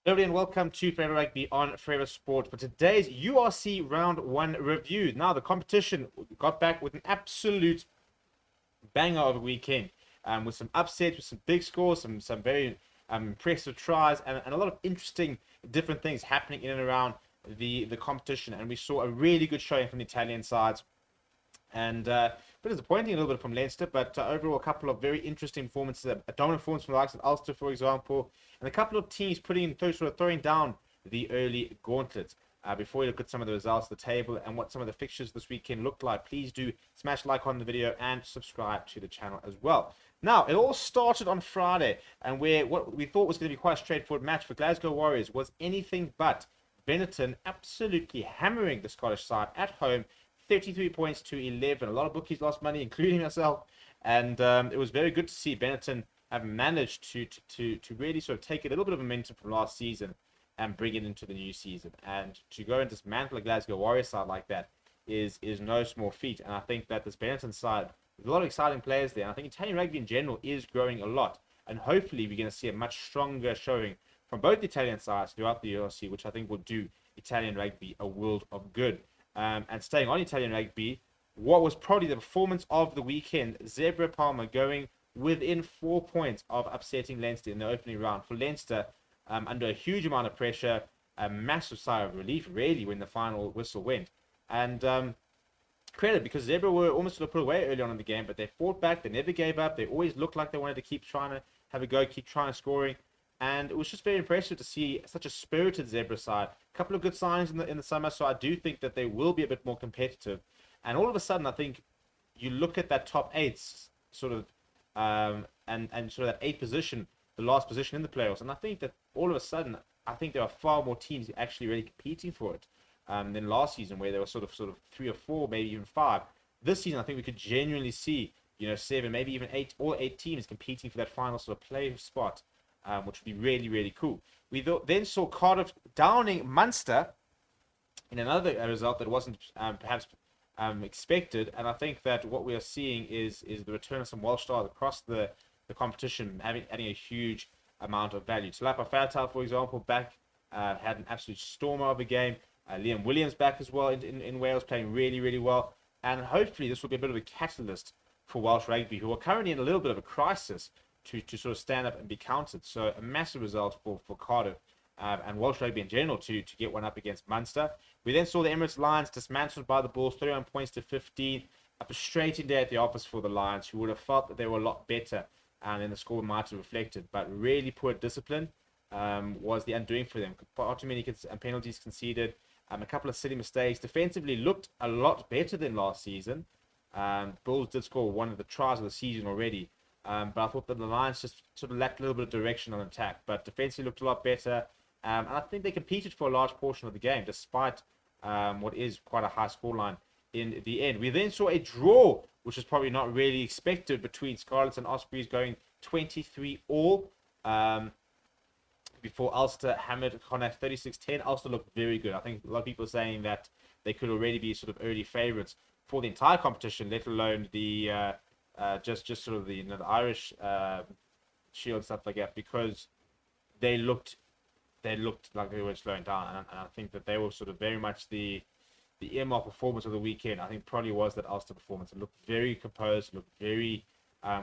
Hello and welcome to Forever Rugby on Forever Sport for today's URC Round 1 review. Now, the competition got back with an absolute banger of a weekend with some upsets, with some big scores, some very impressive tries, and a lot of interesting different things happening in and around the competition. And we saw a really good showing from the Italian sides. And a bit disappointing a little bit from Leinster, but overall a couple of very interesting performances. A dominant performance from the likes of Ulster, for example, and a couple of teams throwing down the early gauntlet. Before we look at some of the results of the table and what some of the fixtures this weekend looked like, please do smash like on the video and subscribe to the channel as well. Now, it all started on Friday, and where what we thought was going to be quite a straightforward match for Glasgow Warriors was anything but. Benetton absolutely hammering the Scottish side at home, 33 points to 11. A lot of bookies lost money, including myself, and it was very good to see Benetton have managed to really sort of take a little bit of momentum from last season and bring it into the new season. And to go and dismantle a Glasgow Warriors side like that is no small feat. And I think that this Benetton side, there's a lot of exciting players there. And I think Italian rugby in general is growing a lot. And hopefully we're going to see a much stronger showing from both the Italian sides throughout the URC, which I think will do Italian rugby a world of good. And staying on Italian rugby, what was probably the performance of the weekend, Zebre Palma going within 4 points of upsetting Leinster in the opening round. For Leinster, under a huge amount of pressure, a massive sigh of relief, really, when the final whistle went. And credit, because Zebre were almost put away early on in the game, but they fought back, they never gave up, they always looked like they wanted to keep trying to have a go, keep trying scoring. And it was just very impressive to see such a spirited Zebre side. A couple of good signs in the summer, so I do think that they will be a bit more competitive. And all of a sudden, I think you look at that top eight sort of, and sort of that eighth position, the last position in the playoffs, and I think that all of a sudden, I think there are far more teams actually really competing for it than last season, where there were sort of 3 or 4, maybe even 5. This season, I think we could genuinely see, 7, maybe even 8, all 8 teams competing for that final sort of playoff spot. Which would be really, really cool. We then saw Cardiff downing Munster in another result that wasn't perhaps expected. And I think that what we are seeing is the return of some Welsh stars across the competition, adding a huge amount of value. Talapa Fatal, for example, back had an absolute stormer of a game. Liam Williams back as well in Wales, playing really, really well. And hopefully this will be a bit of a catalyst for Welsh rugby, who are currently in a little bit of a crisis, to sort of stand up and be counted. So a massive result for Cardiff and Welsh rugby in general to get one up against Munster. We then saw the Emirates Lions dismantled by the Bulls, 31 points to 15. A frustrating day at the office for the Lions, who would have felt that they were a lot better and the score might have reflected. But really poor discipline was the undoing for them. Far too many penalties conceded, a couple of silly mistakes. Defensively looked a lot better than last season. Bulls did score one of the tries of the season already. But I thought that the Lions just sort of lacked a little bit of direction on attack. But defensively looked a lot better. And I think they competed for a large portion of the game, despite what is quite a high scoreline in the end. We then saw a draw, which was probably not really expected, between Scarlets and Ospreys, going 23-all. Before Ulster hammered Connacht 36-10. Ulster looked very good. I think a lot of people are saying that they could already be sort of early favourites for the entire competition, let alone the... just sort of the the Irish Shield stuff like that, because they looked like they were slowing down, and I think that they were sort of very much the earmark performance of the weekend. I think probably was that Ulster performance. It looked very composed, looked very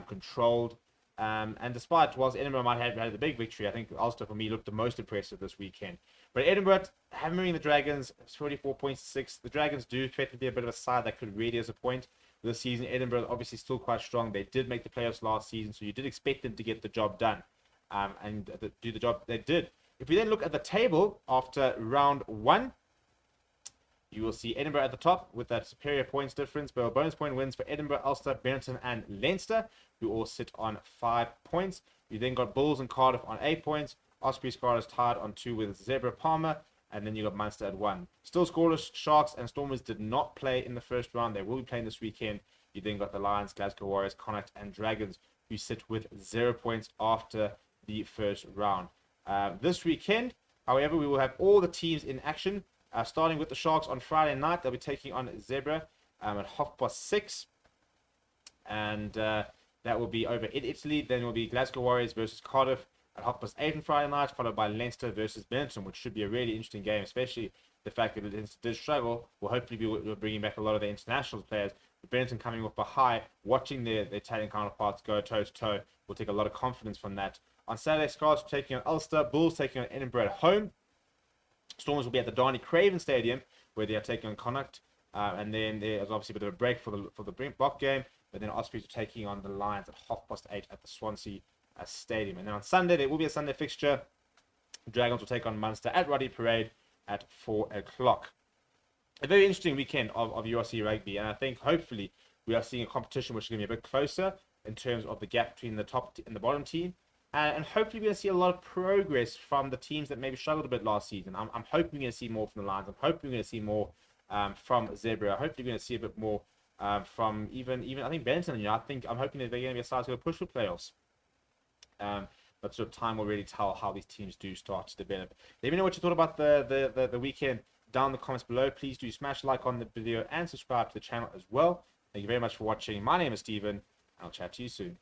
controlled, and despite whilst Edinburgh might have had the big victory, I think Ulster for me looked the most impressive this weekend. But Edinburgh hammering the Dragons, 24 points to 6. The Dragons do threaten to be a bit of a side that could really disappoint this season. Edinburgh obviously still quite strong. They did make the playoffs last season, so you did expect them to get the job done and do the job they did. If we then look at the table after round 1, you will see Edinburgh at the top with that superior points difference, but bonus point wins for Edinburgh, Ulster, Benetton, and Leinster, who all sit on 5 points. You then got Bulls and Cardiff on 8 points. Osprey Scarlets tied on 2 with Zebre Palma. And then you got Munster at 1. Still scoreless. Sharks and Stormers did not play in the first round. They will be playing this weekend. You then got the Lions, Glasgow Warriors, Connacht, and Dragons, who sit with 0 points after the first round. This weekend, however, we will have all the teams in action, starting with the Sharks on Friday night. They'll be taking on Zebre at 6:30. And that will be over in Italy. Then it will be Glasgow Warriors versus Cardiff at 8:30 on Friday night, followed by Leinster versus Benetton, which should be a really interesting game, especially the fact that Leinster did struggle. Will hopefully be bringing back a lot of their international players. But Benetton coming off a high, watching their Italian counterparts go toe-to-toe, will take a lot of confidence from that. On Saturday, Scarlets taking on Ulster, Bulls taking on Edinburgh at home. Stormers will be at the Darnay Craven Stadium, where they are taking on Connacht. And then there's obviously a bit of a break for the Block game. But then Ospreys are taking on the Lions at 8:30 at the Swansea Stadium. And then on Sunday, there will be a Sunday fixture. Dragons will take on Munster at Rugby Parade at 4 o'clock. A very interesting weekend of URC rugby. And I think hopefully we are seeing a competition which is going to be a bit closer in terms of the gap between the top and the bottom team. And hopefully we're going to see a lot of progress from the teams that maybe struggled a bit last season. I'm hoping we're going to see more from the Lions. I'm hoping we're going to see more from Zebre. I hope we're going to see a bit more from even I think Benetton. I'm hoping that they're going to be a side to push for playoffs. But sort of time will really tell how these teams do start to develop. Let me know what you thought about the weekend down in the comments below. Please do smash a like on the video and subscribe to the channel as well. Thank you very much for watching. My name is Steven, and I'll chat to you soon.